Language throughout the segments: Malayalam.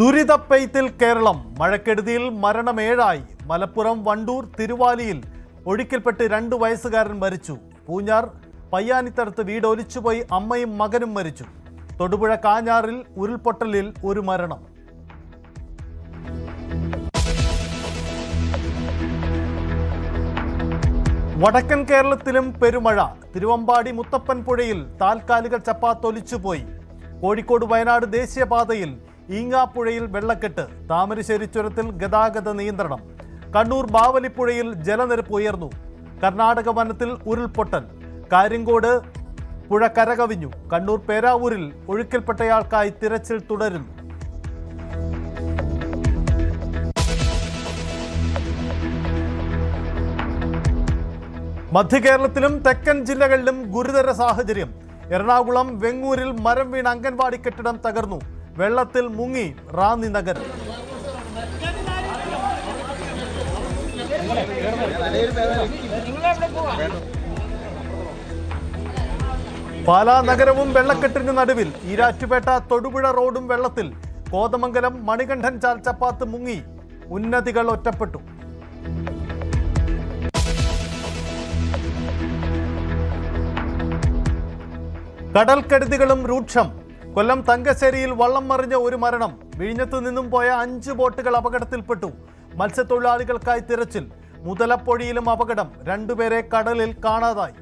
ദുരിതപ്പെയ്ത്തിൽ കേരളം. മഴക്കെടുതിയിൽ മരണം 7. മലപ്പുറം വണ്ടൂർ തിരുവാലിയിൽ ഒഴുക്കിൽപ്പെട്ട് 2 വയസ്സുകാരൻ മരിച്ചു. പൂഞ്ഞാർ പയ്യാനിത്തടത്ത് വീട് ഒലിച്ചുപോയി അമ്മയും മകനും മരിച്ചു. തൊടുപുഴ കാഞ്ഞാറിൽ ഉരുൾപൊട്ടലിൽ 1 മരണം. വടക്കൻ കേരളത്തിലും പെരുമഴ. തിരുവമ്പാടി മുത്തപ്പൻ പുഴയിൽ താൽക്കാലിക ചപ്പാത്തൊലിച്ചുപോയി. കോഴിക്കോട് വയനാട് ദേശീയപാതയിൽ ഈങ്ങാപ്പുഴയിൽ വെള്ളക്കെട്ട്. താമരശ്ശേരി ചുരത്തിൽ ഗതാഗത നിയന്ത്രണം. കണ്ണൂർ ബാവലിപ്പുഴയിൽ ജലനിരപ്പ് ഉയർന്നു. കർണാടക വനത്തിൽ ഉരുൾപൊട്ടൽ. കാര്യങ്കോട് പുഴ കരകവിഞ്ഞു. കണ്ണൂർ പേരാവൂരിൽ ഒഴുക്കിൽപ്പെട്ടയാൾക്കായി തിരച്ചിൽ തുടരുന്നു. മധ്യകേരളത്തിലും തെക്കൻ ജില്ലകളിലും ഗുരുതര സാഹചര്യം. എറണാകുളം വെങ്ങൂരിൽ മരം വീണ അംഗൻവാടി കെട്ടിടം തകർന്നു. വെള്ളത്തിൽ മുങ്ങി റാന്നി നഗരം. പാലാ നഗരവും വെള്ളക്കെട്ടിന് നടുവിൽ. ഈരാറ്റുപേട്ട തൊടുപുഴ റോഡും വെള്ളത്തിൽ. കോതമംഗലം മണികണ്ഠൻ ചാൽ ചപ്പാത്ത് മുങ്ങി. ഉന്നതികൾ ഒറ്റപ്പെട്ടു. കടൽക്കെടുതികളും രൂക്ഷം. കൊല്ലം തങ്കശ്ശേരിയിൽ വള്ളം മറിഞ്ഞ 1 മരണം. വിഴിഞ്ഞത്തു നിന്നും പോയ 5 ബോട്ടുകൾ അപകടത്തിൽപ്പെട്ടു. മത്സ്യത്തൊഴിലാളികൾക്കായി തിരച്ചിൽ. മുതലപ്പൊഴിയിലും അപകടം. 2 പേരെ കടലിൽ കാണാതായി.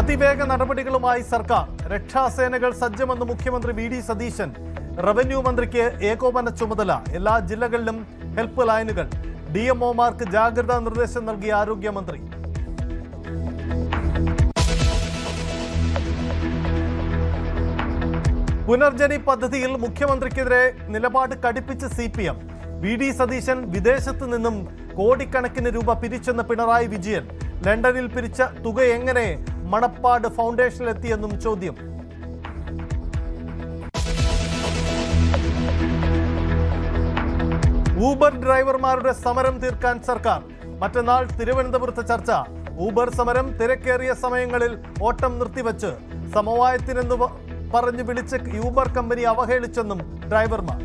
അതിവേഗ നടപടികളുമായി സർക്കാർ. രക്ഷാസേനകൾ സജ്ജമെന്ന് മുഖ്യമന്ത്രി വി ഡി സതീശൻ. റവന്യൂ മന്ത്രിക്ക് ഏകോപന ചുമതല. എല്ലാ ജില്ലകളിലും ഹെൽപ്പ് ലൈനുകൾ. DMOമാർക്ക് ജാഗ്രതാ നിർദ്ദേശം നൽകിയ ആരോഗ്യമന്ത്രി. പുനർജനി പദ്ധതിയിൽ മുഖ്യമന്ത്രിക്കെതിരെ നിലപാട് കടുപ്പിച്ച് CPM. വി ഡി സതീശൻ വിദേശത്ത് നിന്നും കോടിക്കണക്കിന് രൂപ പിരിച്ചെന്ന പിണറായി വിജയൻ. ലണ്ടനിൽ പിരിച്ച തുക എങ്ങനെ മണപ്പാട് ഫൗണ്ടേഷനിലെത്തിയെന്നും ചോദ്യം. ഊബർ ഡ്രൈവർമാരുടെ സമരം തീർക്കാൻ സർക്കാർ. മറ്റന്നാൾ തിരുവനന്തപുരത്ത് ചർച്ച. ഊബർ സമരം തിരക്കേറിയ സമയങ്ങളിൽ ഓട്ടം നിർത്തിവെച്ച് സമവായത്തിനെന്ന് പറഞ്ഞു വിളിച്ച് യൂബർ കമ്പനി അവഹേളിച്ചെന്നും ഡ്രൈവർമാർ.